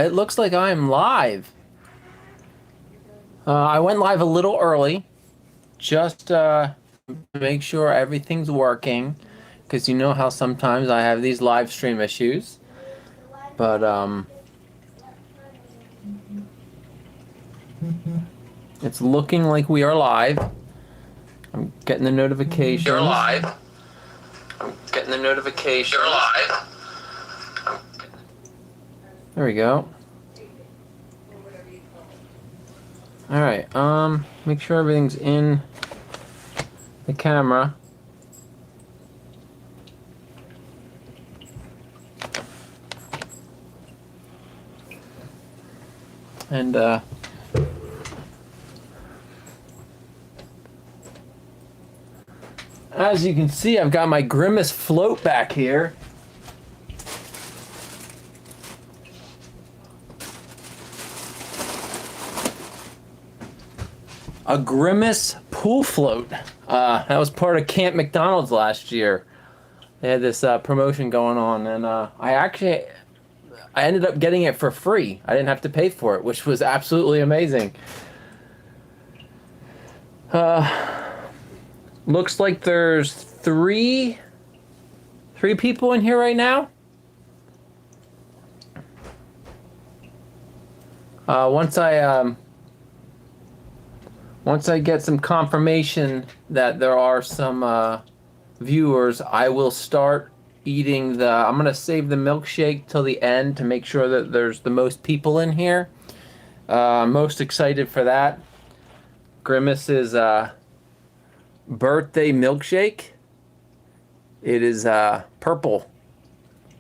It looks like I'm live. I went live a little early, just to make sure everything's working, because you know how sometimes I have these live stream issues. But it's looking like we are live. I'm getting the notifications. You're live. I'm getting the notifications. You're live. There we go. All right. Make sure everything's in the camera. And as you can see, I've got my Grimace float back here. A Grimace pool float. That was part of Camp McDonald's last year. They had this promotion going on, and I ended up getting it for free. I didn't have to pay for it, which was absolutely amazing. Looks like there's three people in here right now. Once I get some confirmation that there are some viewers, I will start eating I'm gonna save the milkshake till the end to make sure that there's the most people in here. Most excited for that. Grimace's birthday milkshake. It is purple,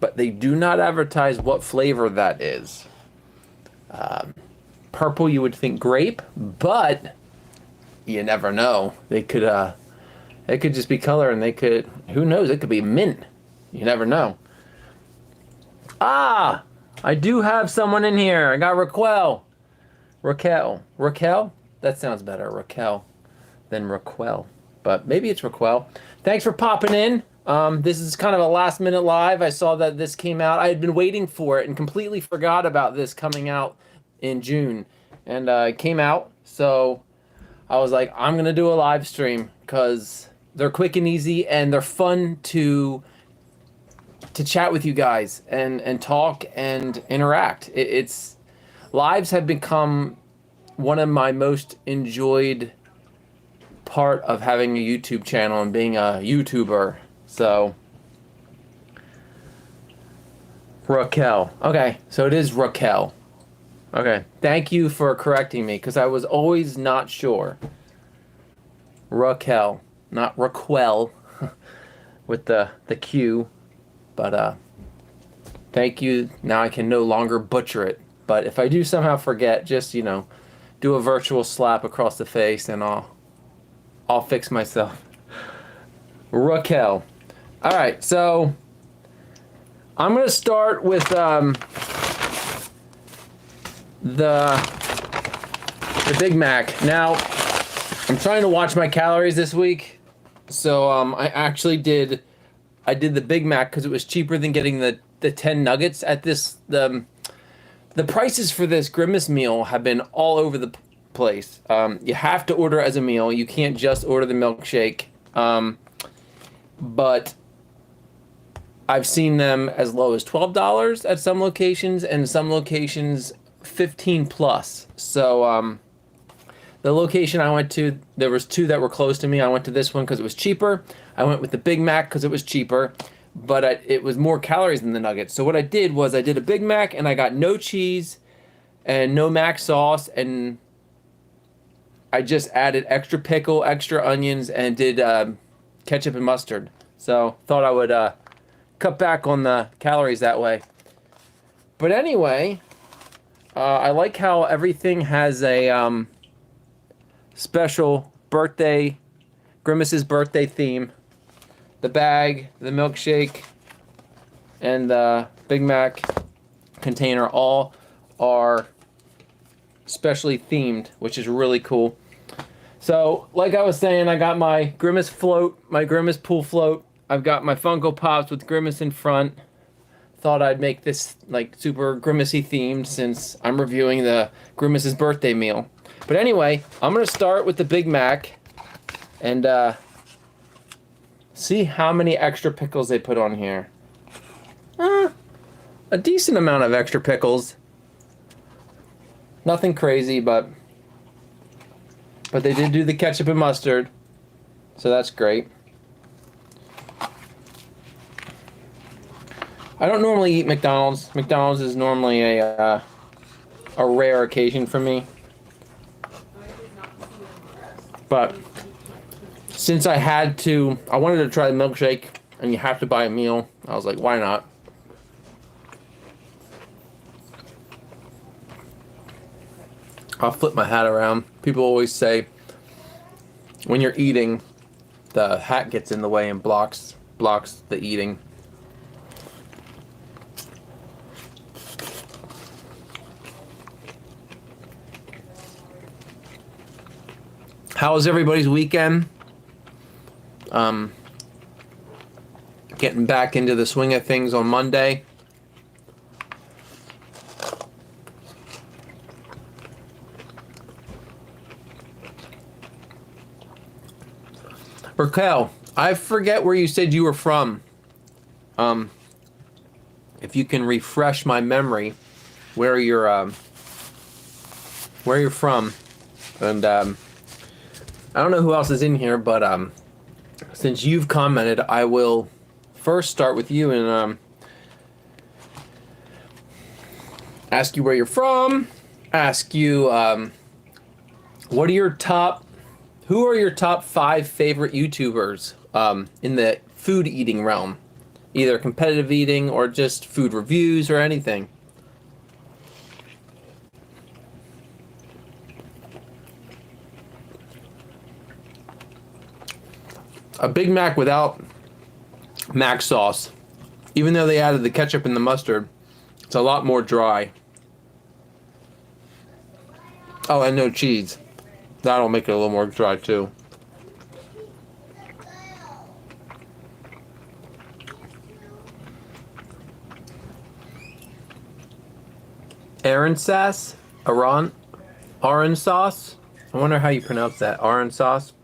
but they do not advertise what flavor that is. Purple, you would think grape, but you never know. They could just be color, and who knows, it could be mint. You never know. I do have someone in here. I got Raquel. That sounds better, Raquel, than Raquel. But maybe it's Raquel. Thanks for popping in. This is kind of a last minute live. I saw that this came out. I had been waiting for it and completely forgot about this coming out in June. And it came out, so I was like, I'm gonna do a live stream because they're quick and easy and they're fun to chat with you guys and talk and interact. Lives have become one of my most enjoyed part of having a YouTube channel and being a YouTuber. So Raquel. Okay, so it is Raquel. Okay, thank you for correcting me because I was always not sure. Raquel, not Raquel with the Q, but thank you. Now I can no longer butcher it. But if I do somehow forget, just do a virtual slap across the face and I'll fix myself. Raquel. All right, so I'm gonna start with the Big Mac. Now, I'm trying to watch my calories this week, so I did the Big Mac because it was cheaper than getting the 10 nuggets at this. The prices for this Grimace meal have been all over the place. You have to order as a meal. You can't just order the milkshake. But I've seen them as low as $12 at some locations, and some locations 15 plus. So the location I went to, there was two that were close to me. I went to this one because it was cheaper. I went with the Big Mac because it was cheaper, but it was more calories than the nuggets. So what I did was I did a Big Mac and I got no cheese and no mac sauce, and I just added extra pickle, extra onions, and did ketchup and mustard. So thought I would cut back on the calories that way. But anyway, I like how everything has a special birthday, Grimace's birthday theme. The bag, the milkshake, and the Big Mac container all are specially themed, which is really cool. So, like I was saying, I got my Grimace float, my Grimace pool float. I've got my Funko Pops with Grimace in front. thought I'd make this like super Grimacy themed since I'm reviewing the Grimace's birthday meal. But anyway, I'm gonna start with the Big Mac and see how many extra pickles they put on here. A decent amount of extra pickles. Nothing crazy, but they did do the ketchup and mustard, so that's great. I don't normally eat McDonald's. McDonald's is normally a rare occasion for me. But since I wanted to try the milkshake, and you have to buy a meal, I was like, why not? I'll flip my hat around. People always say when you're eating, the hat gets in the way and blocks the eating. How was everybody's weekend? Getting back into the swing of things on Monday. Raquel, I forget where you said you were from. If you can refresh my memory, where you're from, and I don't know who else is in here, but since you've commented, I will first start with you and ask you where you're from. Ask you what are your top. Who are your top 5 favorite YouTubers in the food eating realm? Either competitive eating or just food reviews or anything. A Big Mac without mac sauce, even though they added the ketchup and the mustard, it's a lot more dry. Oh, and no cheese. That'll make it a little more dry too. Aaron sauce? Orange sauce? I wonder how you pronounce that. Orange sauce?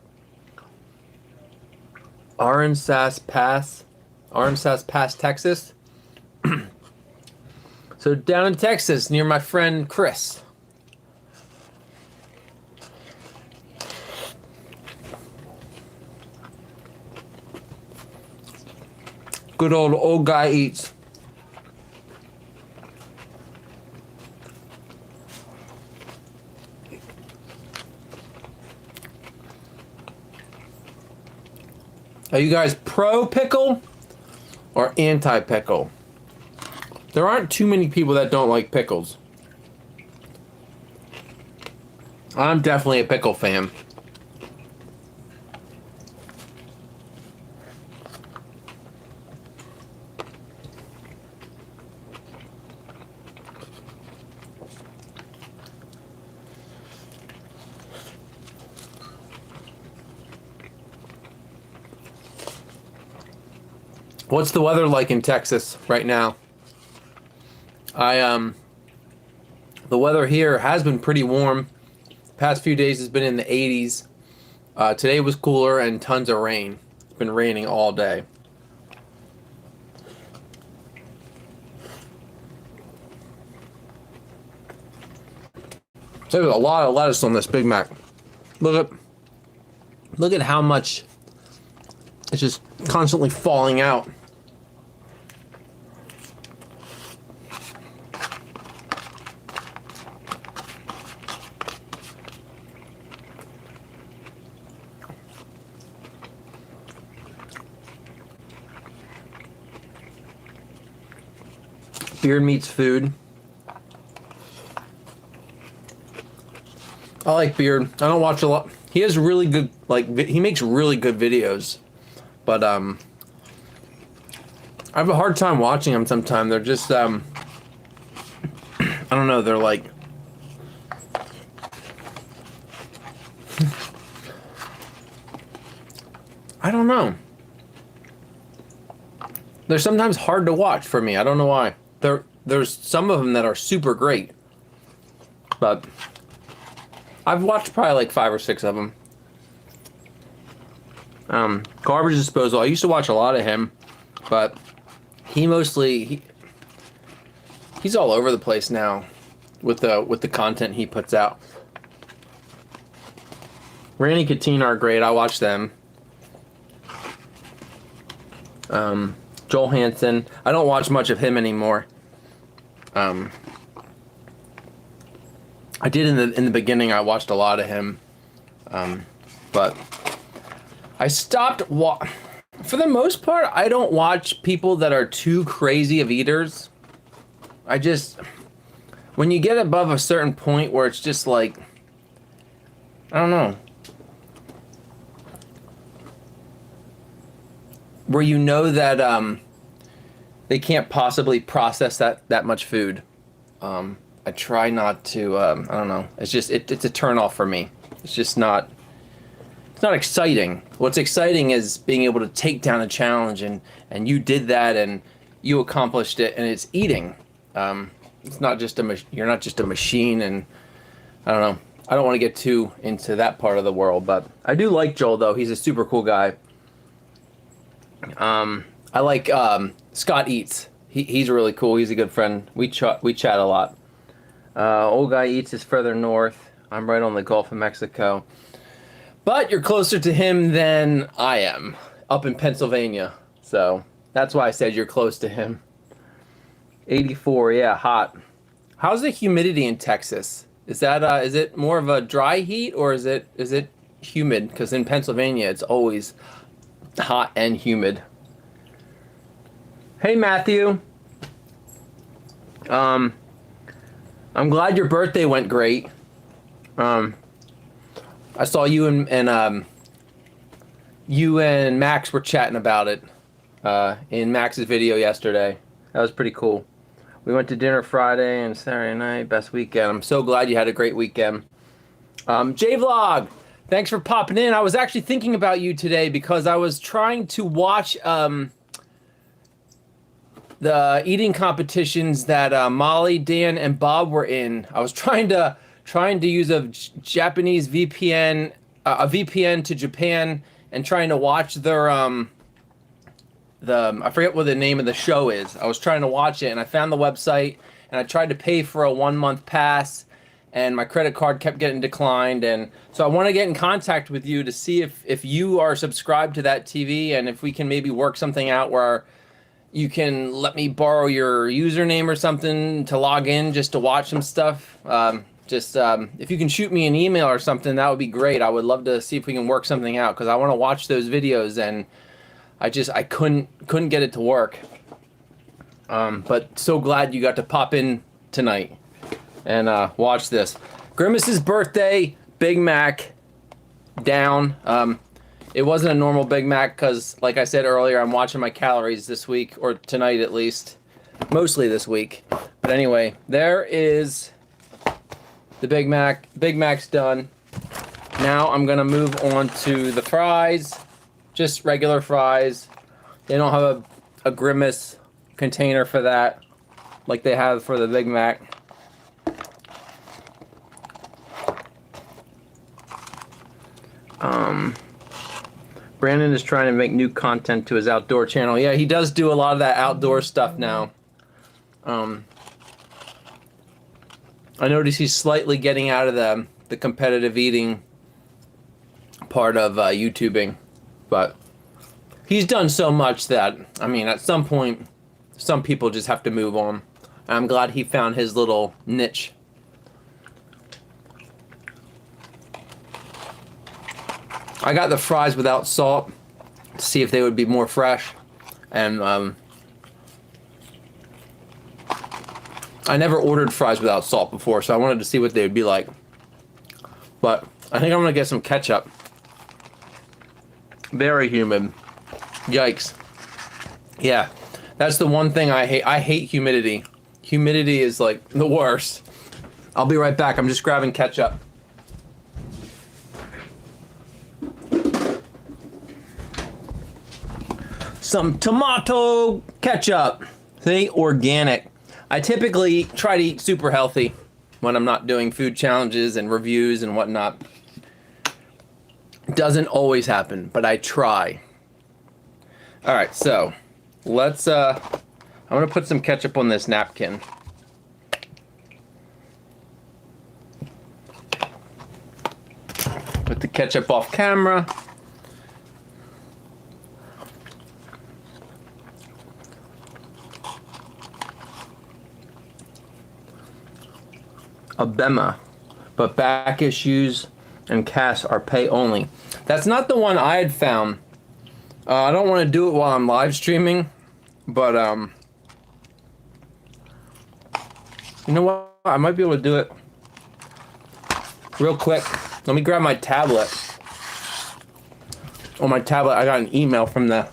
Orange Sass Pass, Texas. So down in Texas, near my friend Chris. Good old guy eats. Are you guys pro pickle or anti pickle? There aren't too many people that don't like pickles. I'm definitely a pickle fan. What's the weather like in Texas right now? The weather here has been pretty warm. Past few days has been in the 80s. Today was cooler and tons of rain. It's been raining all day. So there's a lot of lettuce on this Big Mac. Look at how much it's just constantly falling out. Beard meets food. I like Beard. I don't watch a lot. He has really good, he makes really good videos. But, I have a hard time watching them sometimes. They're just, I don't know, they're like... I don't know. They're sometimes hard to watch for me. I don't know why. There's some of them that are super great, but I've watched probably like 5 or 6 of them. Garbage Disposal. I used to watch a lot of him, but he's all over the place now with the content he puts out. Randy Katina are great. I watch them. Joel Hansen. I don't watch much of him anymore. I did in the beginning. I watched a lot of him, but I stopped. For the most part, I don't watch people that are too crazy of eaters. When you get above a certain point where it's just like, I don't know, where you know that they can't possibly process that much food. I try not to. I don't know. It's just it's a turn off for me. It's just not. It's not exciting. What's exciting is being able to take down a challenge and you did that and you accomplished it and it's eating. It's not just you're not just a machine, and I don't know. I don't want to get too into that part of the world, but I do like Joel though. He's a super cool guy. I like Scott Eats. He's really cool. He's a good friend. We chat a lot. Old Guy Eats is further north. I'm right on the Gulf of Mexico. But you're closer to him than I am, up in Pennsylvania. So that's why I said you're close to him. 84, yeah, hot. How's the humidity in Texas? Is it more of a dry heat or is it humid? Because in Pennsylvania it's always hot and humid. Hey Matthew. I'm glad your birthday went great. I saw you and Max were chatting about it in Max's video yesterday. That was pretty cool. We went to dinner Friday and Saturday night. Best weekend. I'm so glad you had a great weekend. J-Vlog, thanks for popping in. I was actually thinking about you today because I was trying to watch the eating competitions that Molly, Dan, and Bob were in. I was trying to use a Japanese VPN, a VPN to Japan, and trying to watch their I forget what the name of the show is. I was trying to watch it and I found the website and I tried to pay for a 1-month pass and my credit card kept getting declined, and so I want to get in contact with you to see if you are subscribed to that TV and if we can maybe work something out where you can let me borrow your username or something to log in just to watch some stuff. If you can shoot me an email or something, that would be great. I would love to see if we can work something out because I want to watch those videos and I couldn't get it to work. But so glad you got to pop in tonight and watch this. Grimace's Birthday, Big Mac, down. It wasn't a normal Big Mac because, like I said earlier, I'm watching my calories this week, or tonight at least. Mostly this week. But anyway, there is the Big Mac. Big Mac's done. Now I'm going to move on to the fries. Just regular fries. They don't have a Grimace container for that like they have for the Big Mac. Brandon is trying to make new content to his outdoor channel. Yeah, he does do a lot of that outdoor stuff now. I notice he's slightly getting out of the competitive eating part of YouTubing, but he's done so much that, I mean, at some point, some people just have to move on. I'm glad he found his little niche. I got the fries without salt to see if they would be more fresh, and I never ordered fries without salt before, so I wanted to see what they would be like. But I think I'm gonna get some ketchup. Very humid. Yikes. Yeah, that's the one thing I hate. I hate humidity. Humidity is like the worst. I'll be right back. I'm just grabbing ketchup. some tomato ketchup. See, organic. I typically try to eat super healthy when I'm not doing food challenges and reviews and whatnot. Doesn't always happen, but I try. All right, so let's, I'm gonna put some ketchup on this napkin. Put the ketchup off camera. Abema, but back issues and casts are pay only. That's not the one I had found. I don't want to do it while I'm live streaming, but you know what? I might be able to do it real quick. Let me grab my tablet. On my tablet, I got an email from the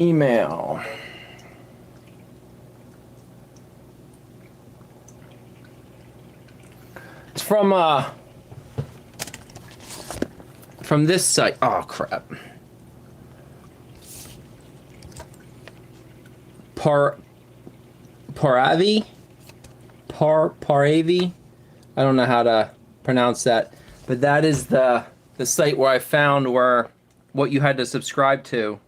email. It's from this site. Oh crap. Paravi. I don't know how to pronounce that, but that is the site where I found where what you had to subscribe to.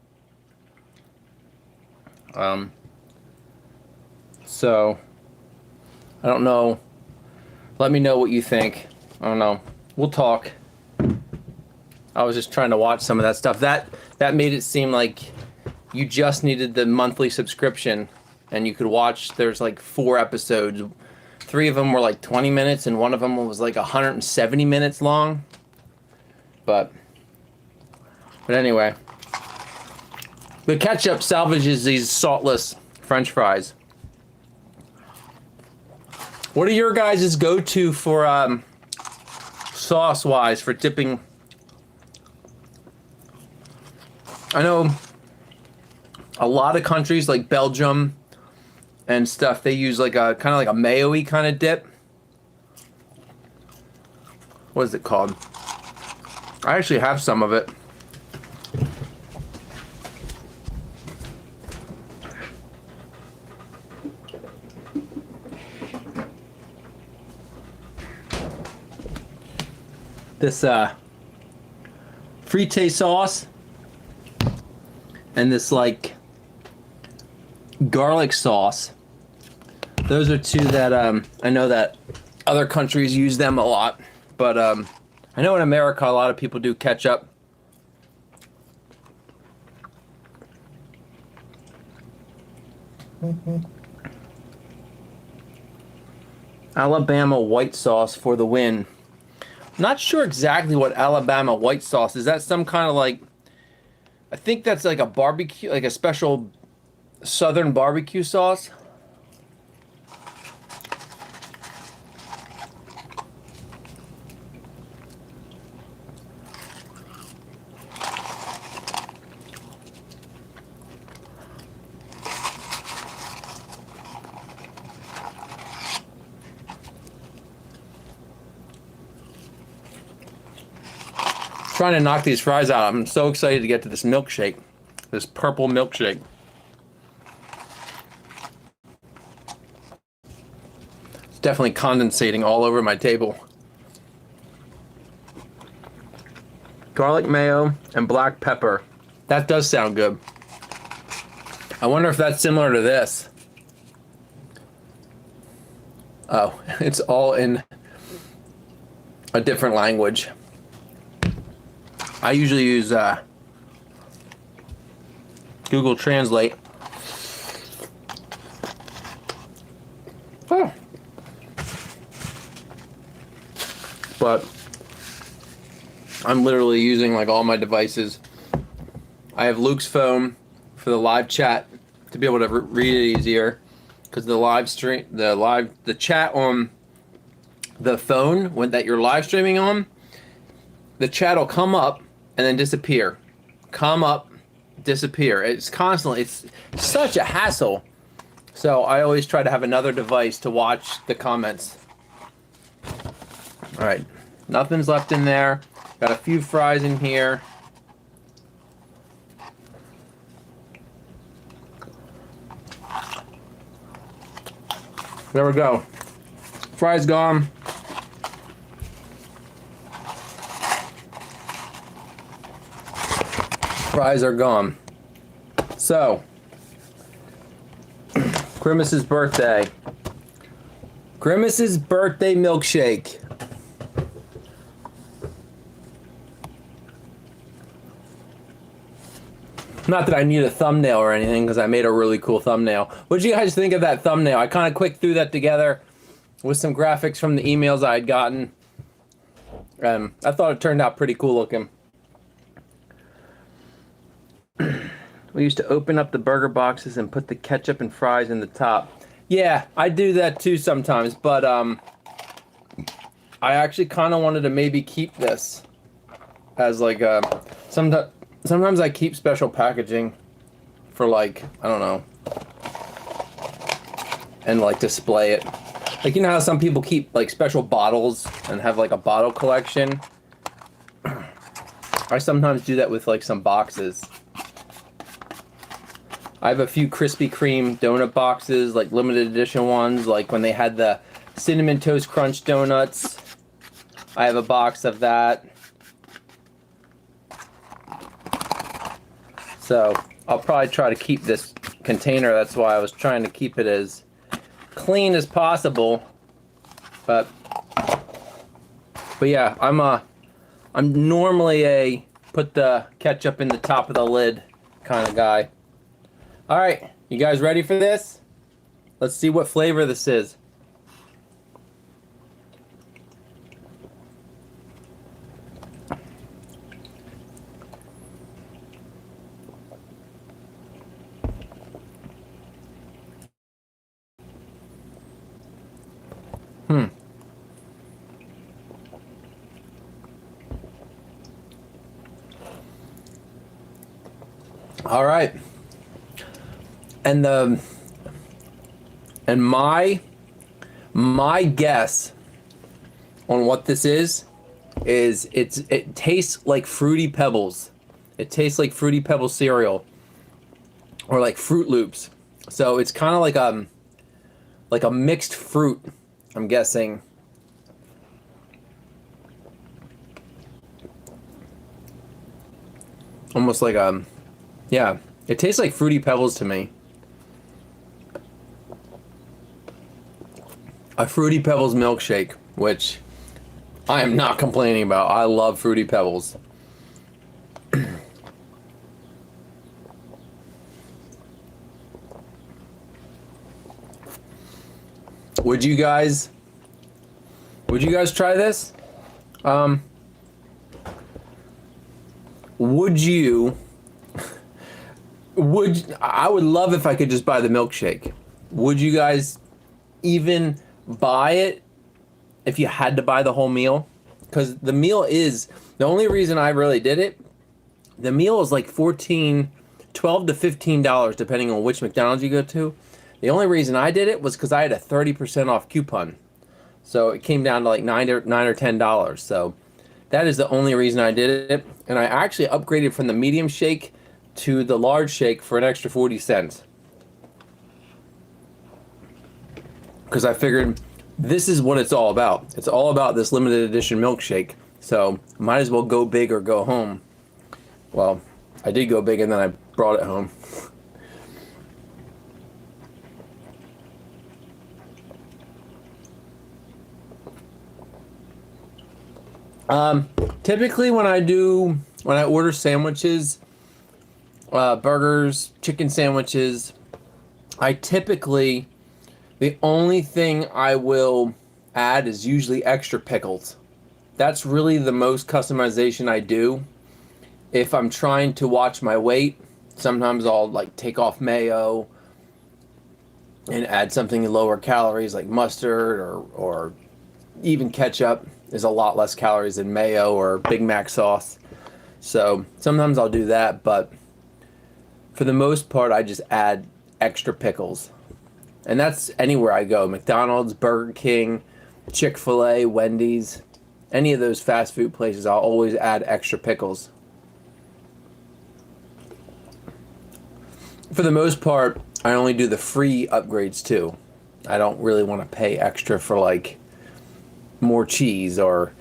So I don't know. Let me know what you think. I don't know. We'll talk. I was just trying to watch some of that stuff. That made it seem like you just needed the monthly subscription and you could watch. There's like 4 episodes. 3 of them were like 20 minutes and one of them was like 170 minutes long. But anyway, the ketchup salvages these saltless French fries. What are your guys' go-to for sauce-wise for dipping? I know a lot of countries like Belgium and stuff, they use like a kind of like a mayo-y kind of dip. What is it called? I actually have some of it. This frite sauce and this like garlic sauce. Those are 2 that I know that other countries use them a lot, but I know in America a lot of people do ketchup. Alabama white sauce for the win. Not sure exactly what Alabama white sauce is. That some kind of like, I think that's like a barbecue, like a special southern barbecue sauce. Trying to knock these fries out. I'm so excited to get to this milkshake, this purple milkshake. It's definitely condensating all over my table. Garlic mayo and black pepper. That does sound good. I wonder if that's similar to this. Oh, it's all in a different language. I usually use Google Translate. Oh. But I'm literally using like all my devices. I have Luke's phone for the live chat to be able to read it easier, because the live stream, the chat on the phone that you're live streaming on, the chat will come up and then disappear, come up disappear. It's constantly, it's such a hassle. So I always try to have another device to watch the comments. All right, nothing's left in there. Got a few fries in here. There we go. Fries gone. Fries are gone. So, Grimace's birthday. Grimace's birthday milkshake. Not that I need a thumbnail or anything, because I made a really cool thumbnail. What did you guys think of that thumbnail? I kind of quick threw that together with some graphics from the emails I had gotten. I thought it turned out pretty cool looking. We used to open up the burger boxes and put the ketchup and fries in the top. Yeah, I do that too sometimes, but I actually kind of wanted to maybe keep this as like a... Sometimes I keep special packaging for like, I don't know, and like display it. Like, you know how some people keep like special bottles and have like a bottle collection? I sometimes do that with like some boxes. I have a few Krispy Kreme donut boxes, like limited edition ones, like when they had the Cinnamon Toast Crunch donuts. I have a box of that. So I'll probably try to keep this container. That's why I was trying to keep it as clean as possible. But yeah, I'm normally a put the ketchup in the top of the lid kind of guy. All right, you guys ready for this? Let's see what flavor this is. All right. And my guess on what this is it tastes like Fruity Pebbles. It tastes like Fruity Pebbles cereal or like Fruit Loops. So it's kind of like a mixed fruit, I'm guessing. Almost like yeah, it tastes like Fruity Pebbles to me. A Fruity Pebbles milkshake, which I am not complaining about. I love Fruity Pebbles. Would you guys try this? I would love if I could just buy the milkshake. Would you guys even buy it if you had to buy the whole meal? Because the meal is the only reason I really did it. The meal is like $12 to $15 depending on which McDonald's you go to. The only reason I did it was because I had a 30% off coupon, so it came down to like $9 or $10. So that is the only reason I did it. And I actually upgraded from the medium shake to the large shake for an extra 40 cents. Because I figured this is what it's all about. It's all about this limited edition milkshake. So might as well go big or go home. Well, I did go big and then I brought it home. Typically when I order sandwiches, burgers, chicken sandwiches, the only thing I will add is usually extra pickles. That's really the most customization I do. If I'm trying to watch my weight, sometimes I'll like take off mayo and add something lower calories like mustard or even ketchup is a lot less calories than mayo or Big Mac sauce. So sometimes I'll do that, but For the most part, I just add extra pickles. And that's anywhere I go. McDonald's, Burger King, Chick-fil-A, Wendy's, any of those fast food places, I'll always add extra pickles. For the most part, I only do the free upgrades too. I don't really want to pay extra for like more cheese, or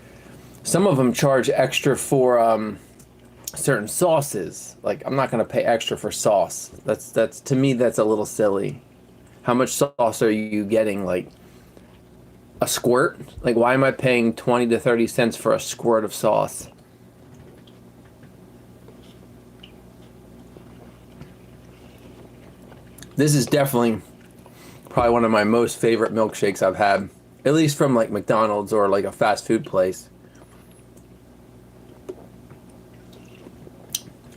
some of them charge extra for certain sauces. Like, I'm not going to pay extra for sauce. That's to me, that's a little silly. How much sauce are you getting? Like a squirt? Like, why am I paying 20 to 30 cents for a squirt of sauce? This is definitely probably one of my most favorite milkshakes I've had, at least from like McDonald's or like a fast food place.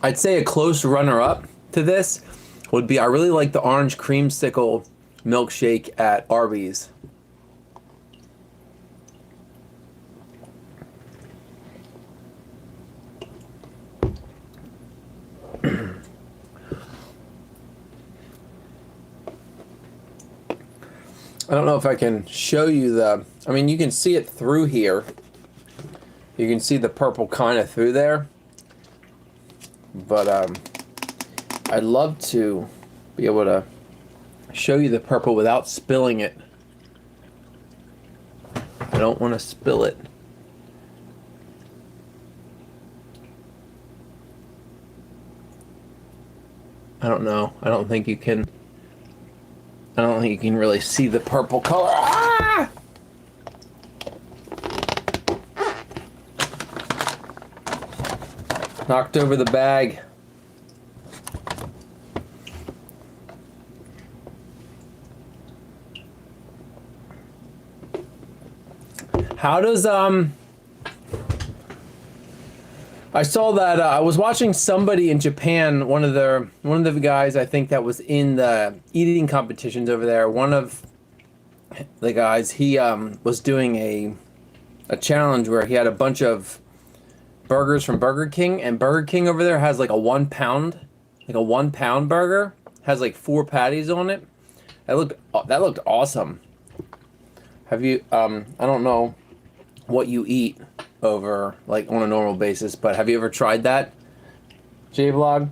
I'd say a close runner-up to this would be, I really like the orange creamsicle milkshake at Arby's. I don't know if I can show you the, I mean, you can see it through here. You can see the purple kind of through there. But I'd love to be able to show you the purple without spilling it. I don't want to spill it. I don't know. I don't think you can really see the purple color. Ah! Knocked over the bag. How does I saw that I was watching somebody in Japan, one of the guys I think that was in the eating competitions over there. One of the guys, he was doing a challenge where he had a bunch of burgers from Burger King, and Burger King over there has like a 1 pound, like a 1 pound burger, has like 4 patties on it. That looked awesome. Have you I don't know what you eat over like on a normal basis, but have you ever tried that, J-Vlog?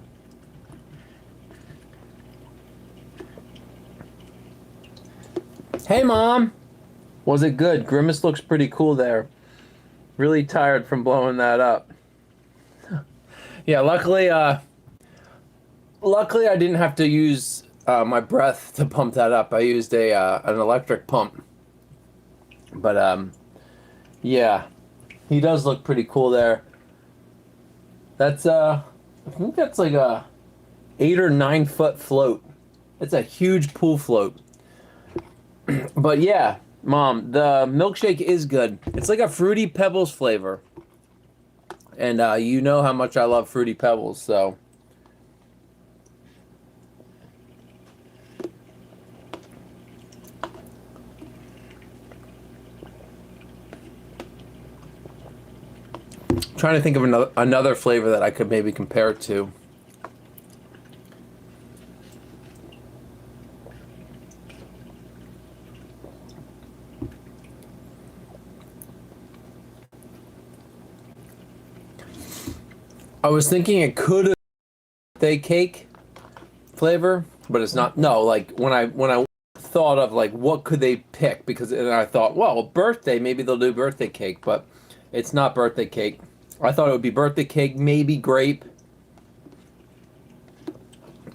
Hey Mom, was it good? Grimace looks pretty cool there. Really tired from blowing that up. Yeah, luckily I didn't have to use my breath to pump that up. I used an electric pump. But yeah, he does look pretty cool there. That's I think that's like a 8 or 9 foot float. It's a huge pool float. But yeah, Mom, the milkshake is good. It's like a Fruity Pebbles flavor. And you know how much I love Fruity Pebbles, so. Trying to think of another flavor that I could maybe compare it to. I was thinking it could have birthday cake flavor, but it's not. No, like when I thought of like what could they pick, because and I thought, well, birthday, maybe they'll do birthday cake, but it's not birthday cake. I thought it would be birthday cake, maybe grape,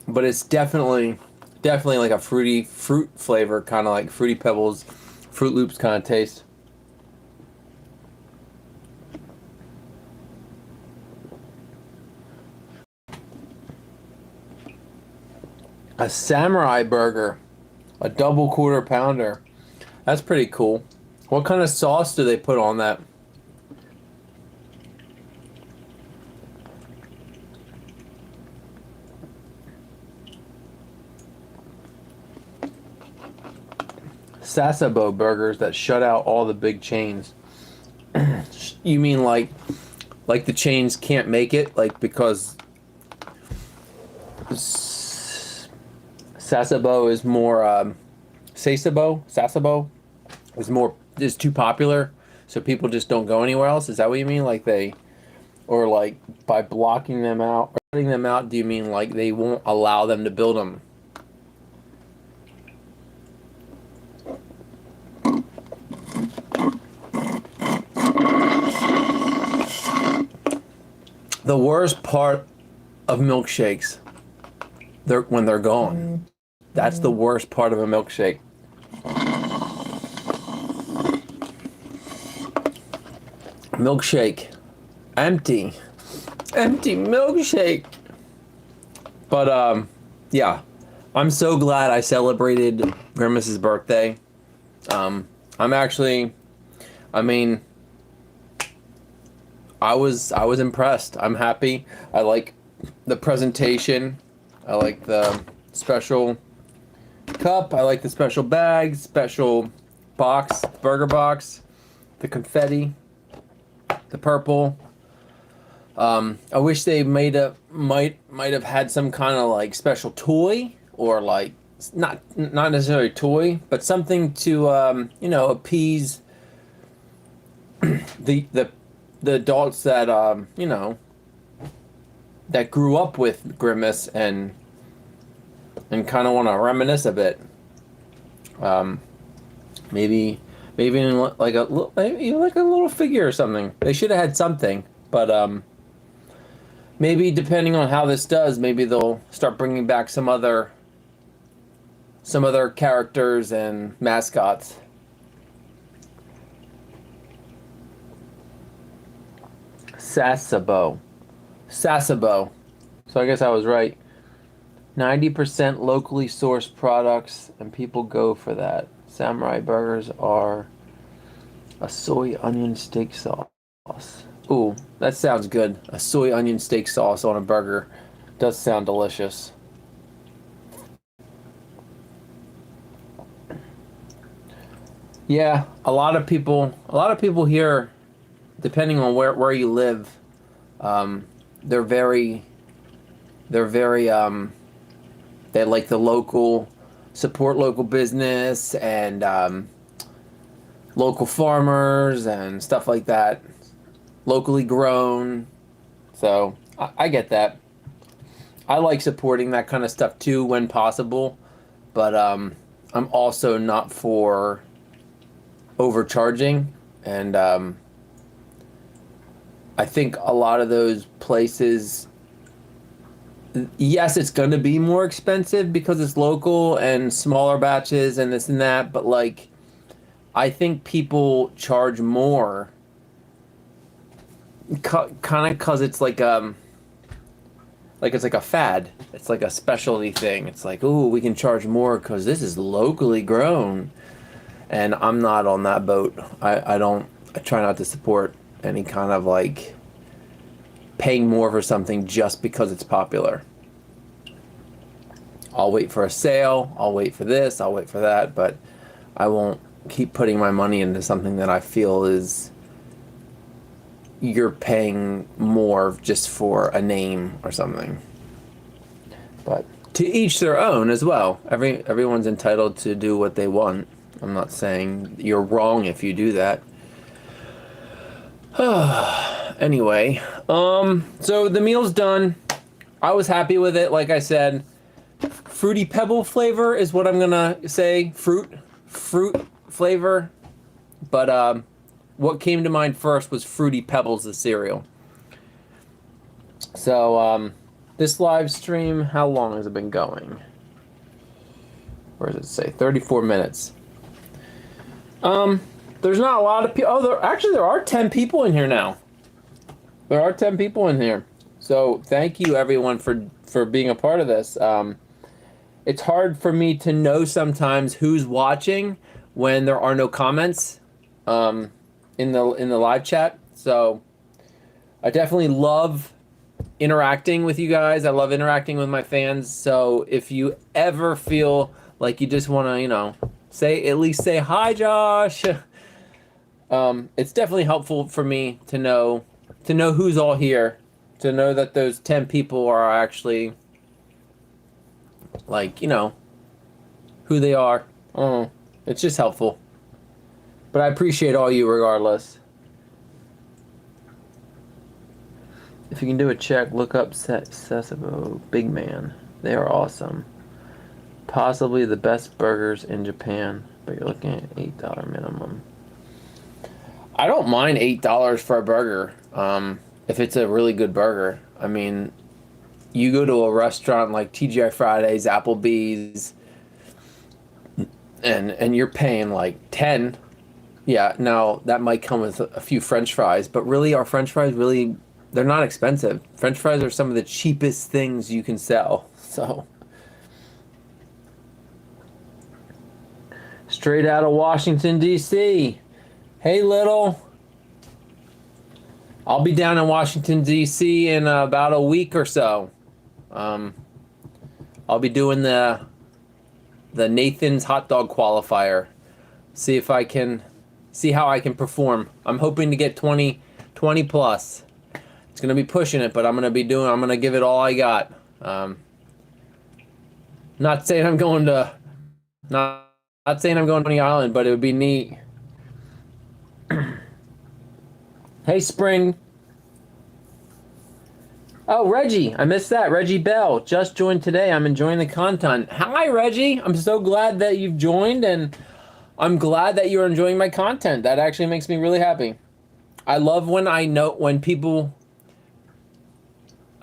but it's definitely like a fruit flavor, kind of like Fruity Pebbles, Fruit Loops kind of taste. A samurai burger, a double quarter pounder. That's pretty cool. What kind of sauce do they put on that? Sasabo burgers that shut out all the big chains. You mean like the chains can't make it, like because Sasabo is more Sasabo is too popular, so people just don't go anywhere else. Is that what you mean? Like they, or like by blocking them out or cutting them out? Do you mean like they won't allow them to build them? The worst part of milkshakes, when they're gone. That's the worst part of a milkshake. Milkshake, empty milkshake. But yeah, I'm so glad I celebrated Grimace's birthday. I'm actually, I mean, I was impressed. I'm happy. I like the presentation. I like the special cup. I like the special bag, special box, burger box, the confetti, the purple. I wish they might have had some kind of like special toy, or like not necessarily a toy, but something to you know, appease the adults that you know, that grew up with Grimace and kind of want to reminisce a bit. Maybe even like a little figure or something. They should have had something, but maybe depending on how this does, maybe they'll start bringing back some other characters and mascots. Sasabo. So I guess I was right. 90% locally sourced products, and people go for that. Samurai burgers are a soy onion steak sauce. Ooh, that sounds good. A soy onion steak sauce on a burger does sound delicious. Yeah, a lot of people here, depending on where you live, they're very they like the local, support local business and local farmers and stuff like that, locally grown. So I get that. I like supporting that kind of stuff too when possible, but I'm also not for overcharging, and I think a lot of those places, yes, it's going to be more expensive because it's local and smaller batches and this and that, but like I think people charge more kind of cuz it's like it's like a fad. It's like a specialty thing. It's like, "Ooh, we can charge more cuz this is locally grown." And I'm not on that boat. I try not to support any kind of like paying more for something just because it's popular. I'll wait for a sale, I'll wait for this, I'll wait for that, but I won't keep putting my money into something that I feel is you're paying more just for a name or something. But to each their own as well. Everyone's entitled to do what they want. I'm not saying you're wrong if you do that. Anyway, so the meal's done. I was happy with it, like I said. Fruity Pebble flavor is what I'm gonna say. Fruit flavor. But what came to mind first was Fruity Pebbles, the cereal. So this live stream, how long has it been going? Where does it say? 34 minutes. There's not a lot of people. Oh, there are 10 people in here now. There are 10 people in here. So thank you everyone for being a part of this. It's hard for me to know sometimes who's watching when there are no comments in the live chat. So I definitely love interacting with you guys. I love interacting with my fans. So if you ever feel like you just want to, you know, at least say hi, Josh. It's definitely helpful for me to know who's all here, to know that those 10 people are actually like, you know, who they are. Oh, it's just helpful. But I appreciate all you regardless. If you can do a check, look up Sesamo Big Man. They are awesome. Possibly the best burgers in Japan, but you're looking at $8 minimum. I don't mind $8 for a burger, if it's a really good burger. I mean, you go to a restaurant like TGI Fridays, Applebee's, and you're paying like 10. Yeah, now that might come with a few French fries, but really, are French fries really? They're not expensive. French fries are some of the cheapest things you can sell. So, straight out of Washington, D.C. Hey, Little. I'll be down in Washington, D.C. in about a week or so. I'll be doing the Nathan's hot dog qualifier. See how I can perform. I'm hoping to get 20 plus. It's gonna be pushing it, but I'm gonna give it all I got. Not saying I'm going to Coney Island, but it would be neat. Hey, Spring. Oh, Reggie, I missed that. Reggie Bell just joined today. I'm enjoying the content. Hi, Reggie. I'm so glad that you've joined, and I'm glad that you're enjoying my content. That actually makes me really happy. I love when I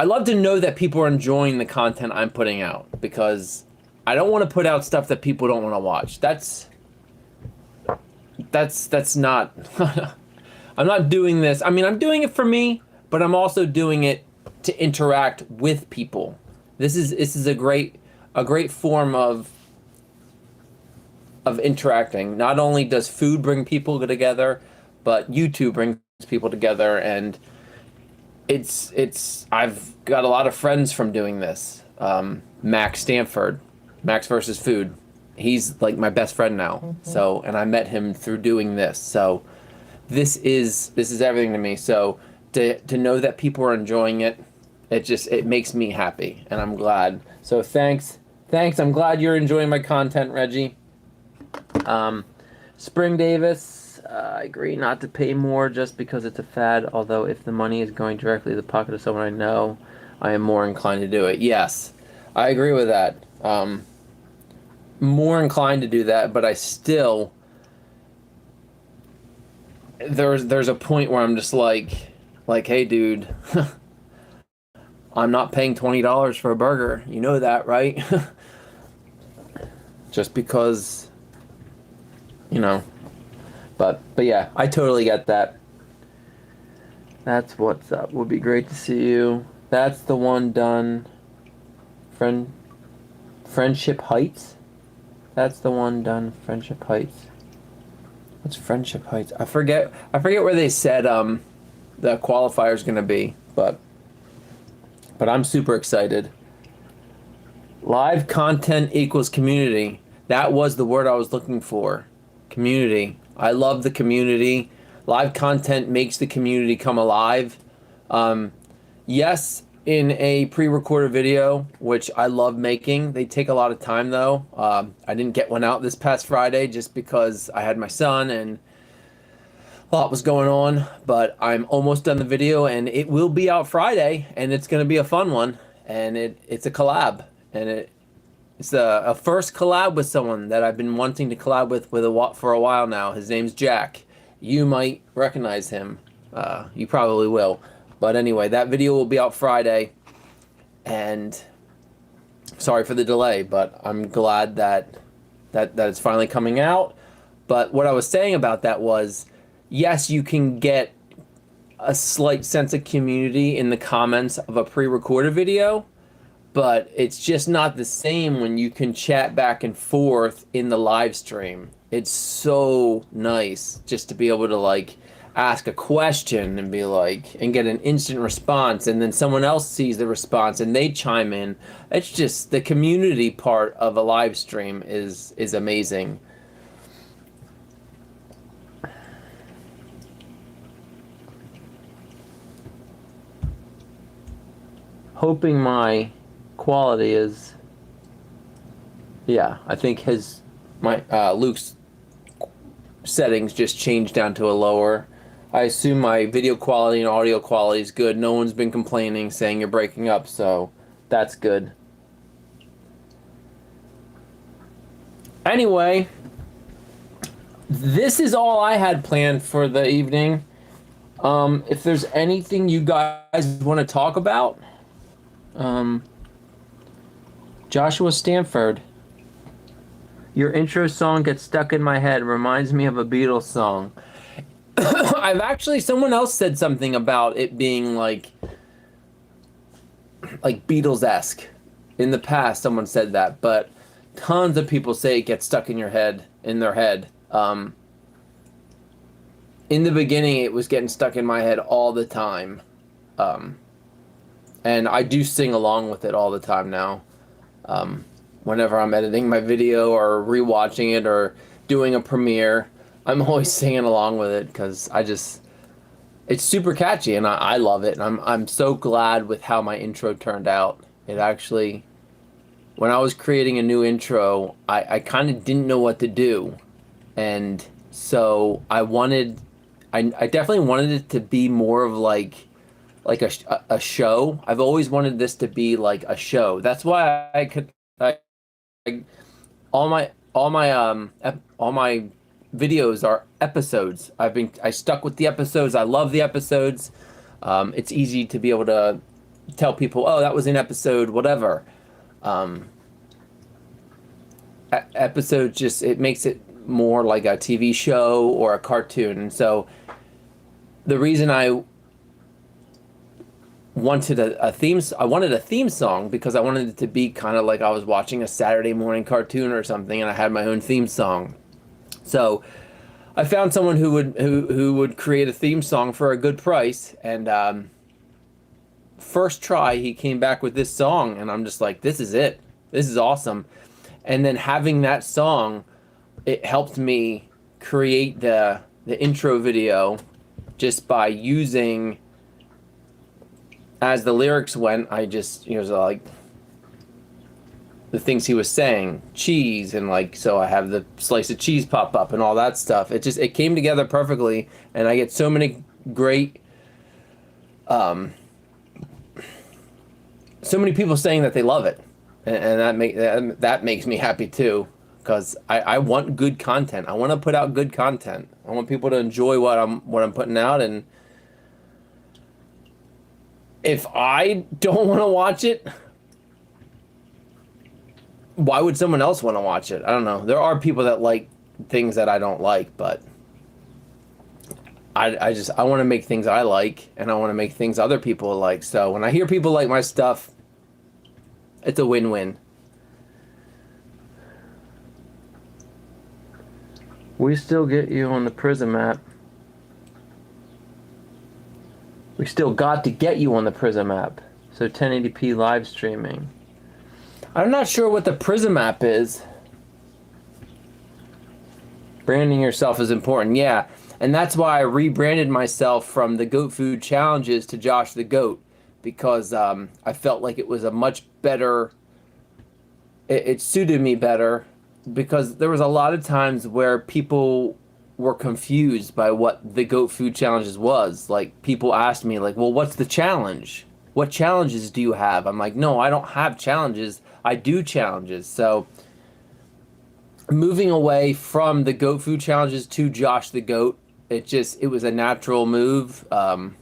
love to know that people are enjoying the content I'm putting out, because I don't want to put out stuff that people don't want to watch. That's not I'm not doing this. I mean, I'm doing it for me, but I'm also doing it to interact with people. This is a great form of interacting. Not only does food bring people together, but YouTube brings people together, and I've got a lot of friends from doing this. Max Stanford, Max versus Food. He's like my best friend now. Mm-hmm. So, and I met him through doing this. So this is everything to me. So to know that people are enjoying it, it makes me happy, and I'm glad. So thanks. I'm glad you're enjoying my content, Reggie. Spring Davis, I agree not to pay more just because it's a fad, although if the money is going directly to the pocket of someone I know, I am more inclined to do it. Yes, I agree with that. More inclined to do that, but I still, there's a point where I'm just like, hey, dude, I'm not paying $20 for a burger. You know that, right? Just because, you know. But yeah, I totally get that. That's what's up. Would be great to see you. That's the one done. Friendship Heights. That's the one done. Friendship Heights. What's Friendship Heights? I forget where they said the qualifier's gonna be, but I'm super excited. Live content equals community. That was the word I was looking for. Community. I love the community. Live content makes the community come alive. Yes, in a pre-recorded video, which I love making, they take a lot of time though. I didn't get one out this past Friday just because I had my son and a lot was going on, but I'm almost done the video, and it will be out Friday, and it's going to be a fun one, and it's a collab, and it's a first collab with someone that I've been wanting to collab with for a while now. His name's Jack. You might recognize him. You probably will. But anyway, that video will be out Friday, and sorry for the delay, but I'm glad that it's finally coming out. But what I was saying about that was, yes, you can get a slight sense of community in the comments of a pre-recorded video, but it's just not the same when you can chat back and forth in the live stream. It's so nice just to be able to like ask a question and be like, and get an instant response, and then someone else sees the response and they chime in. It's just the community part of a live stream is amazing. Hoping my quality is Yeah, I think my Luke's settings just changed down to a lower. I assume my video quality and audio quality is good. No one's been complaining, saying you're breaking up, so that's good. Anyway, this is all I had planned for the evening. If there's anything you guys want to talk about, um, Joshua Stanford, your intro song gets stuck in my head. Reminds me of a Beatles song. I've actually, someone else said something about it being like Beatles-esque. In the past, someone said that, but tons of people say it gets stuck in their head. In the beginning, it was getting stuck in my head all the time. And I do sing along with it all the time now. Whenever I'm editing my video or rewatching it or doing a premiere, I'm always singing along with it because it's super catchy and I love it. And I'm so glad with how my intro turned out. It actually, when I was creating a new intro, I kind of didn't know what to do. And so I definitely wanted it to be more of like a show. I've always wanted this to be like a show. That's why all my videos are episodes. I stuck with the episodes. I love the episodes. It's easy to be able to tell people, oh, that was an episode, whatever. Episode just, it makes it more like a TV show or a cartoon. And so the reason I wanted a theme song because I wanted it to be kind of like I was watching a Saturday morning cartoon or something, and I had my own theme song. So I found someone who would create a theme song for a good price, and first try he came back with this song, and I'm just like, this is it. This is awesome. And then having that song, it helped me create the intro video just by using, as the lyrics went, I just, was like the things he was saying, cheese, and like, so I have the slice of cheese pop up and all that stuff. It came together perfectly, and I get so many great, so many people saying that they love it, and that makes me happy too, because I want good content. I want to put out good content. I want people to enjoy what I'm putting out, and if I don't want to watch it, why would someone else want to watch it? I don't know. There are people that like things that I don't like, but I want to make things I like, and I want to make things other people like. So when I hear people like my stuff, it's a win-win. We still get you on the Prism app. We still got to get you on the Prism app. So 1080p live streaming. I'm not sure what the Prism app is. Branding yourself is important. Yeah. And that's why I rebranded myself from the Goat Food Challenges to Josh the Goat. Because I felt like it was a much better... It suited me better. Because there was a lot of times where people were confused by what the Goat Food Challenges was. Like, people asked me, like, well, what's the challenge? What challenges do you have? I'm like, no, I don't have challenges. I do challenges. So moving away from the Goat Food Challenges to Josh the Goat, it was a natural move. And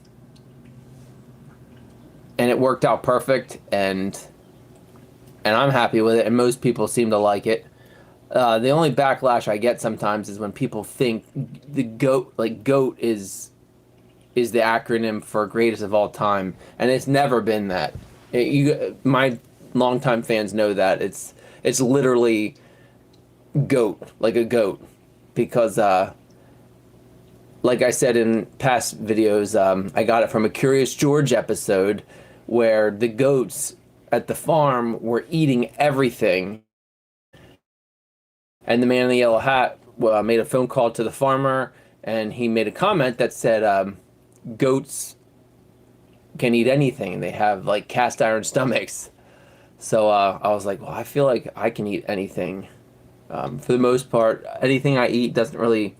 it worked out perfect, and I'm happy with it, and most people seem to like it. The only backlash I get sometimes is when people think the GOAT, like GOAT is the acronym for greatest of all time, and it's never been that. My longtime fans know that it's literally GOAT, like a goat, because like I said in past videos, I got it from a Curious George episode where the goats at the farm were eating everything. And the man in the yellow hat made a phone call to the farmer, and he made a comment that said, goats can eat anything. They have like cast iron stomachs. So I was like, well, I feel like I can eat anything. For the most part, anything I eat doesn't really.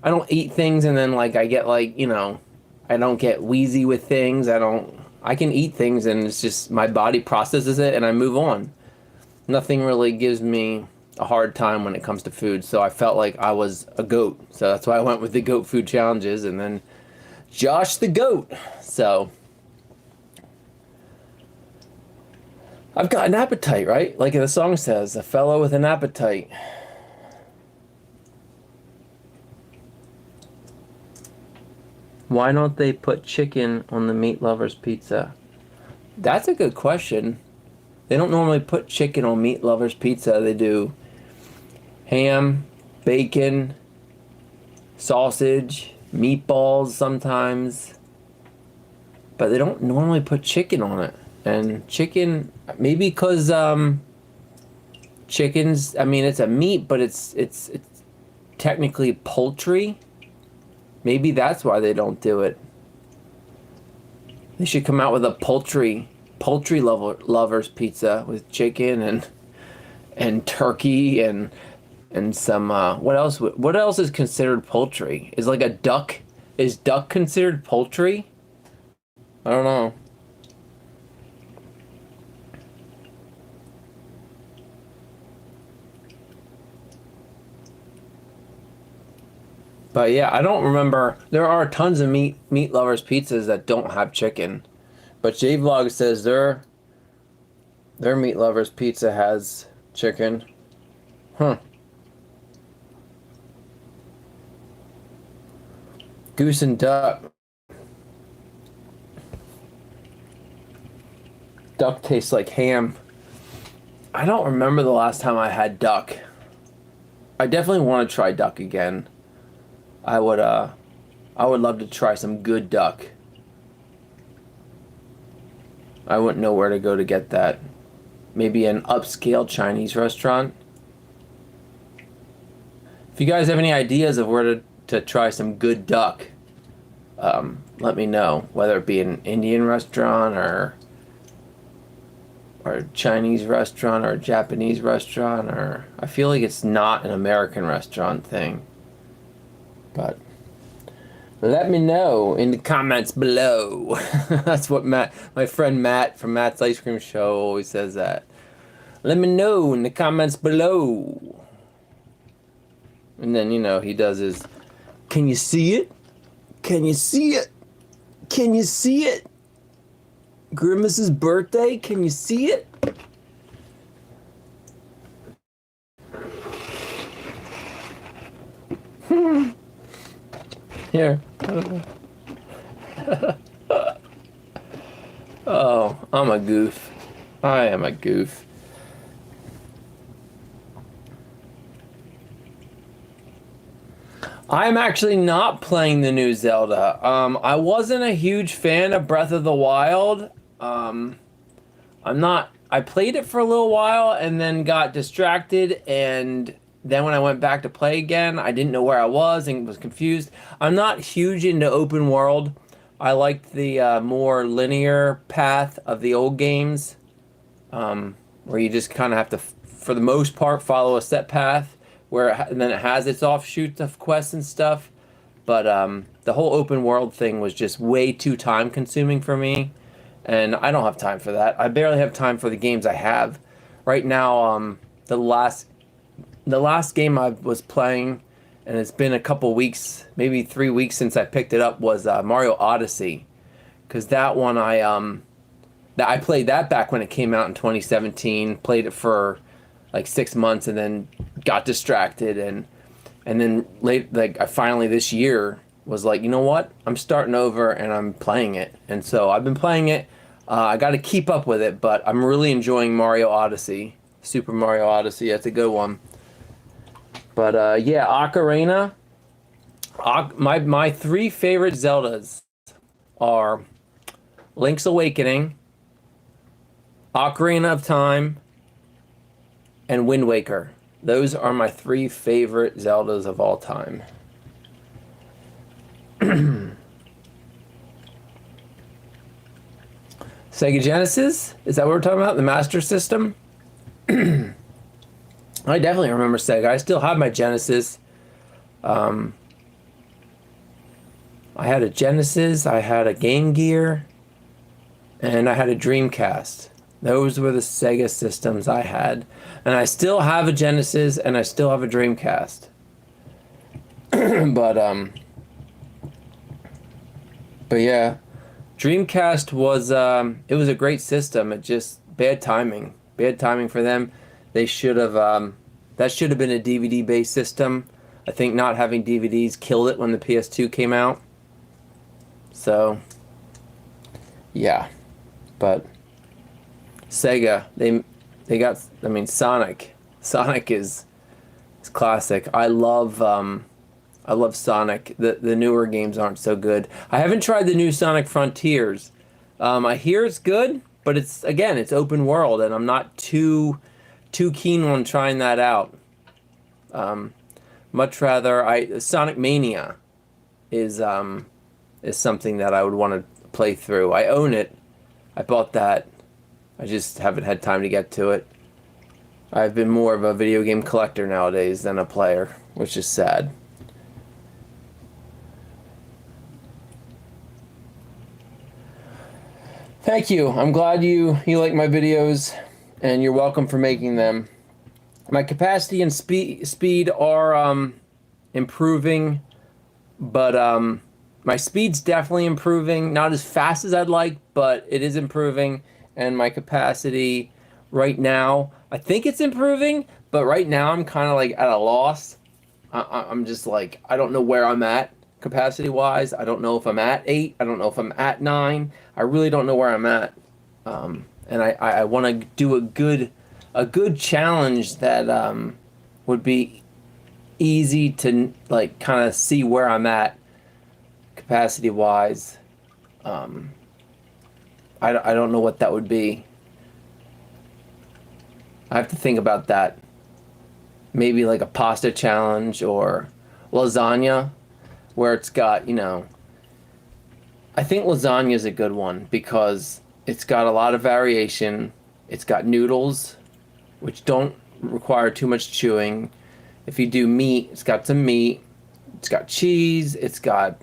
I don't eat things and then like I get like, I don't get wheezy with things. I don't. I can eat things and it's just my body processes it and I move on. Nothing really gives me a hard time when it comes to food. So I felt like I was a goat. So that's why I went with the goat food challenges and then Josh the goat. So I've got an appetite, right? Like the song says, a fellow with an appetite. Why don't they put chicken on the meat lovers pizza? That's a good question. They don't normally put chicken on meat lovers pizza. They do ham, bacon, sausage, meatballs sometimes. But they don't normally put chicken on it. And chicken, maybe because chickens, I mean, it's a meat, but it's technically poultry. Maybe that's why they don't do it. They should come out with a poultry lovers pizza with chicken and turkey and some what else is considered poultry? Is like a duck, is duck considered poultry? I don't know. But yeah, I don't remember. There are tons of meat lovers pizzas that don't have chicken. But JVlog says their meat lovers pizza has chicken. Huh. Goose and duck. Duck tastes like ham. I don't remember the last time I had duck. I definitely want to try duck again. I would love to try some good duck. I wouldn't know where to go to get that. Maybe an upscale Chinese restaurant. If you guys have any ideas of where to try some good duck, let me know. Whether it be an Indian restaurant or a Chinese restaurant or a Japanese restaurant, or I feel like it's not an American restaurant thing. But let me know in the comments below. That's what my friend Matt from Matt's Ice Cream Show always says that. Let me know in the comments below. And then, he does his, can you see it? Can you see it? Can you see it? Grimace's birthday? Can you see it? Here. Oh, I'm a goof. I am a goof. I'm actually not playing the new Zelda. I wasn't a huge fan of Breath of the Wild. I played it for a little while and then got distracted, and then when I went back to play again, I didn't know where I was and was confused. I'm not huge into open world. I liked the more linear path of the old games, where you just kind of have to, for the most part, follow a set path, and then it has its offshoots of quests and stuff. But the whole open world thing was just way too time consuming for me, and I don't have time for that. I barely have time for the games I have right now. The last game I was playing, and it's been a couple weeks, maybe 3 weeks since I picked it up, was Mario Odyssey, because that one I played that back when it came out in 2017. Played it for like 6 months and then got distracted, and then I finally this year was like, you know what? I'm starting over and I'm playing it, and so I've been playing it. I got to keep up with it, but I'm really enjoying Mario Odyssey, Super Mario Odyssey. That's a good one. But yeah, Ocarina. My three favorite Zeldas are Link's Awakening, Ocarina of Time, and Wind Waker. Those are my three favorite Zeldas of all time. Sega Genesis? Is that what we're talking about? The Master System? I definitely remember Sega. I still have my Genesis. I had a Genesis, I had a Game Gear, and I had a Dreamcast. Those were the Sega systems I had. And I still have a Genesis, and I still have a Dreamcast. But yeah, Dreamcast was, it was a great system. It just, bad timing. Bad timing for them. They should have, that should have been a DVD-based system. I think not having DVDs killed it when the PS2 came out. So, yeah. But Sega, they got, I mean, Sonic. Sonic is classic. I love Sonic. The newer games aren't so good. I haven't tried the new Sonic Frontiers. I hear it's good, but it's open world, and I'm not too keen on trying that out. Much rather, Sonic Mania is something that I would want to play through. I own it. I bought that. I just haven't had time to get to it. I've been more of a video game collector nowadays than a player, which is sad. Thank you. I'm glad you like my videos, and you're welcome for making them. My capacity and speed are improving, but my speed's definitely improving. Not as fast as I'd like, but it is improving. And my capacity right now, I think it's improving, but right now I'm kind of like at a loss. I'm just like, I don't know where I'm at capacity-wise. I don't know if I'm at 8. I don't know if I'm at 9. I really don't know where I'm at. And I want to do a good challenge that would be easy to like kind of see where I'm at capacity-wise. I don't know what that would be. I have to think about that. Maybe like a pasta challenge or lasagna, where it's got, you know, I think lasagna is a good one because it's got a lot of variation. It's got noodles, which don't require too much chewing. If you do meat, it's got some meat. It's got cheese. It's got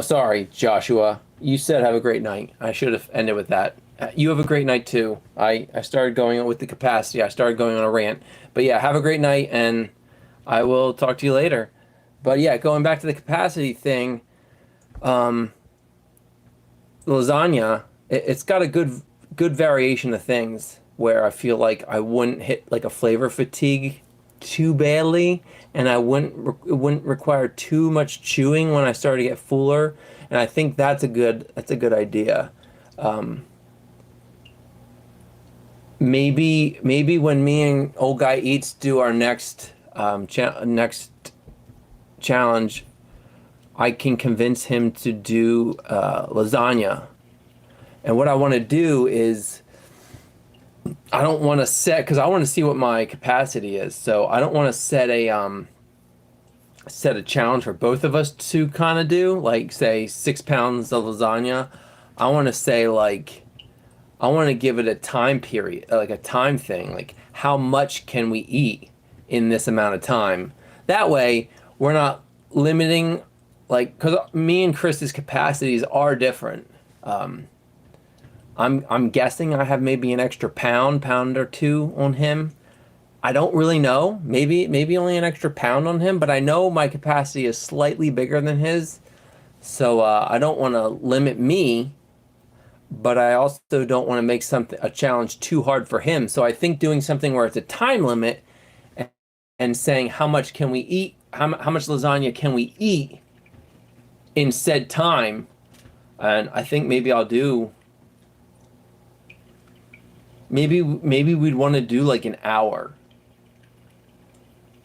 sorry, Joshua. You said have a great night. I should have ended with that. You have a great night too. I started going with the capacity. I started going on a rant. But yeah, have a great night, and I will talk to you later. But yeah, going back to the capacity thing, lasagna, it's got a good variation of things where I feel like I wouldn't hit like a flavor fatigue too badly, and it wouldn't require too much chewing when I start to get fuller. And I think that's a good idea. Maybe when me and Old Guy Eats do our next challenge, I can convince him to do lasagna. And what I want to do is, I don't want to set, because I want to see what my capacity is. So I don't want to set a challenge for both of us to kind of do, like say 6 pounds of lasagna. I want to say like, I want to give it a time period, like a time thing, like how much can we eat in this amount of time? That way we're not limiting, like, because me and Chris's capacities are different. I'm guessing I have maybe an extra pound or two on him. I don't really know. Maybe only an extra pound on him, but I know my capacity is slightly bigger than his. So I don't want to limit me, but I also don't want to make a challenge too hard for him. So I think doing something where it's a time limit and saying how much can we eat, how much lasagna can we eat in said time, and I think maybe I'll do. Maybe we'd want to do like an hour.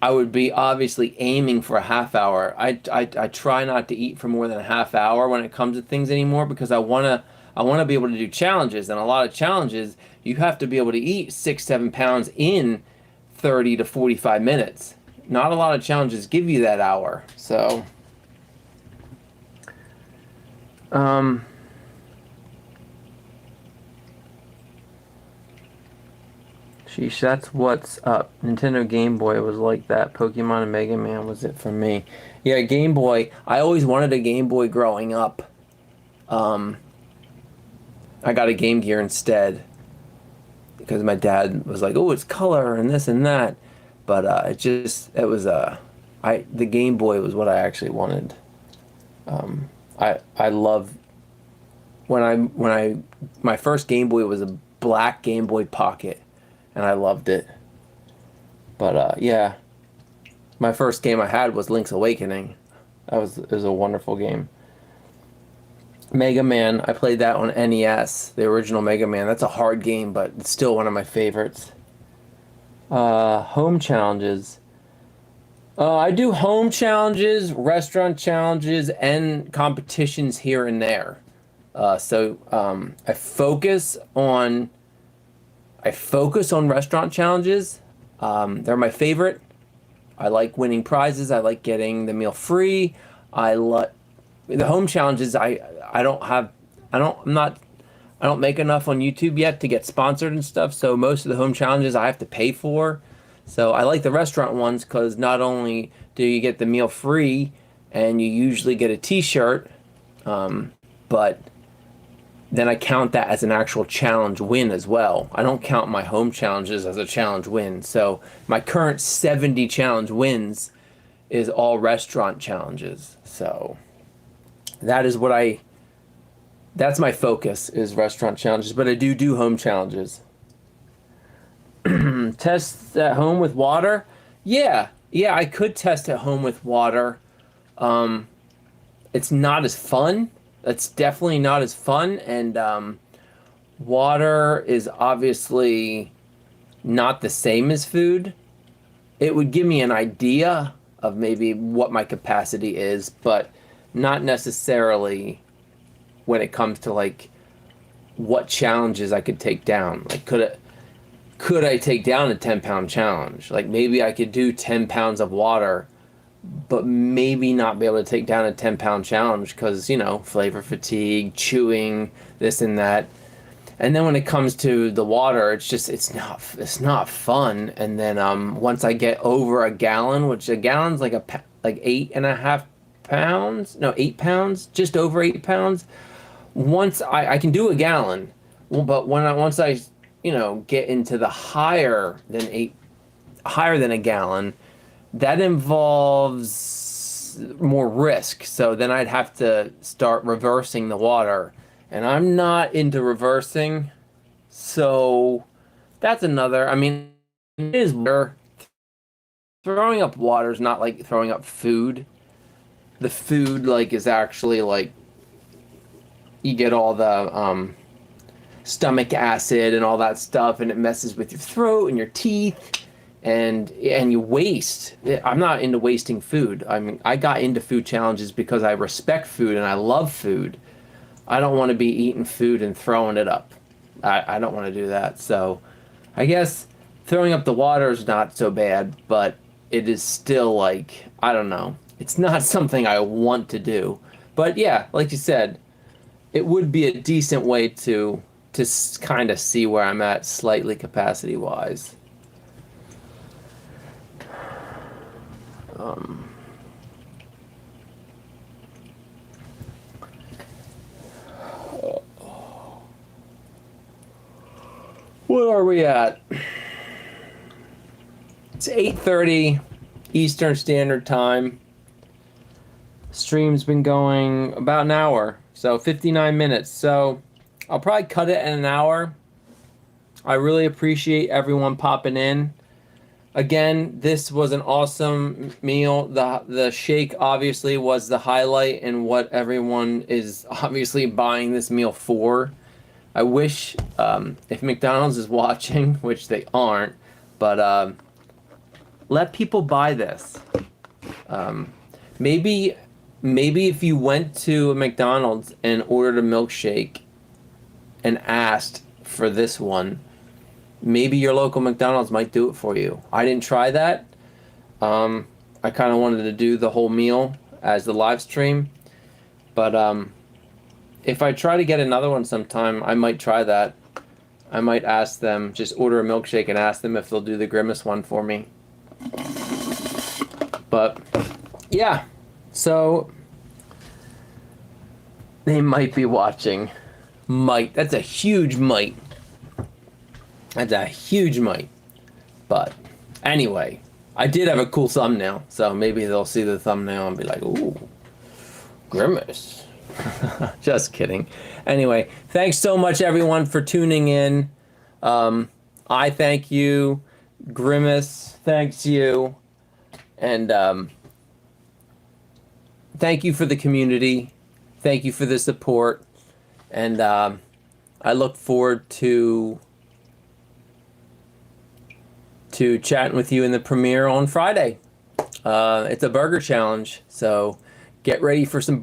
I would be obviously aiming for a half hour. I try not to eat for more than a half hour when it comes to things anymore, because I wanna be able to do challenges, and a lot of challenges you have to be able to eat 6-7 pounds in 30 to 45 minutes. not a lot of challenges give you that hour. So, sheesh, that's what's up. Nintendo Game Boy was like that. Pokemon and Mega Man was it for me. Yeah, Game Boy. I always wanted a Game Boy growing up. I got a Game Gear instead because my dad was like, "Oh, it's color and this and that," but the Game Boy was what I actually wanted. I love my first Game Boy was a black Game Boy Pocket, and I loved it. But yeah, my first game I had was Link's Awakening. It was a wonderful game. Mega Man, I played that on NES, the original Mega Man. That's a hard game, but it's still one of my favorites. Home challenges. I do home challenges, restaurant challenges, and competitions here and there. I focus on restaurant challenges. They're my favorite. I like winning prizes. I like getting the meal free. I like the home challenges. I don't make enough on YouTube yet to get sponsored and stuff. So most of the home challenges I have to pay for. So I like the restaurant ones because not only do you get the meal free and you usually get a t-shirt, but then I count that as an actual challenge win as well. I don't count my home challenges as a challenge win. So my current 70 challenge wins is all restaurant challenges. So that's my focus, is restaurant challenges, but I do home challenges. Test at home with water? Yeah, I could test at home with water. It's not as fun. It's definitely not as fun, and water is obviously not the same as food. It would give me an idea of maybe what my capacity is, but not necessarily when it comes to like what challenges I could take down. Like could I take down a 10-pound challenge? Like maybe I could do 10 pounds of water, but maybe not be able to take down a 10-pound challenge because, flavor fatigue, chewing, this and that. And then when it comes to the water, it's not fun. And then once I get over a gallon, which a gallon's like 8.5 pounds, no, 8 pounds, just over 8 pounds. Once I can do a gallon, but once I get into the higher than a gallon, that involves more risk. So then I'd have to start reversing the water, and I'm not into reversing. So that's another. I mean, it is water. Throwing up water is not like throwing up food. The food is actually you get all the stomach acid and all that stuff, and it messes with your throat and your teeth, and you waste. I'm not into wasting food. I mean, I got into food challenges because I respect food and I love food. I don't want to be eating food and throwing it up. I don't want to do that. So I guess throwing up the water is not so bad, but it is still I don't know. It's not something I want to do. But yeah, like you said, it would be a decent way to kind of see where I'm at slightly capacity-wise. What are we at? It's 8:30 Eastern Standard Time. Stream's been going about an hour, so 59 minutes. So I'll probably cut it in an hour. I really appreciate everyone popping in. Again, this was an awesome meal. The shake obviously was the highlight and what everyone is obviously buying this meal for. I wish, if McDonald's is watching, which they aren't, but let people buy this. Maybe if you went to a McDonald's and ordered a milkshake and asked for this one, maybe your local McDonald's might do it for you. I didn't try that. I kind of wanted to do the whole meal as the live stream, but if I try to get another one sometime, I might try that. I might ask them, just order a milkshake and ask them if they'll do the Grimace one for me. But yeah, so they might be watching. Might. That's a huge might. That's a huge might. But anyway, I did have a cool thumbnail, so maybe they'll see the thumbnail and be like, ooh, Grimace. Just kidding. Anyway, thanks so much, everyone, for tuning in. I thank you. Grimace thanks you. And thank you for the community. Thank you for the support. And I look forward to chatting with you in the premiere on Friday. It's a burger challenge, so get ready for some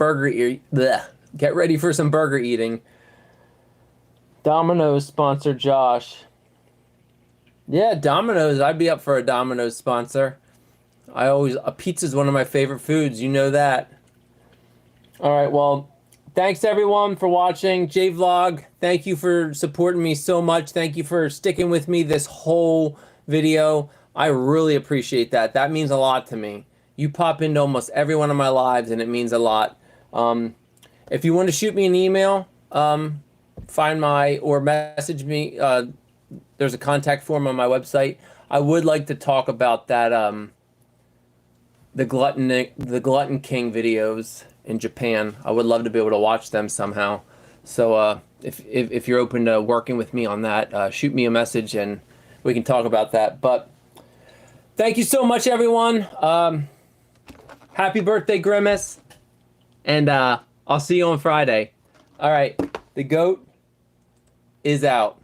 Get ready for some burger eating. Domino's sponsor Josh. Yeah, Domino's. I'd be up for a Domino's sponsor. A pizza's one of my favorite foods. You know that. All right, well, thanks everyone for watching. JVlog, thank you for supporting me so much. Thank you for sticking with me this whole video. I really appreciate that. That means a lot to me. You pop into almost every one of my lives, and it means a lot. If you want to shoot me an email, or message me. There's a contact form on my website. I would like to talk about that. The Glutton King videos in Japan. I would love to be able to watch them somehow. So if you're open to working with me on that, shoot me a message and we can talk about that. But thank you so much, everyone. Happy birthday, Grimace. And I'll see you on Friday. All right, the goat is out.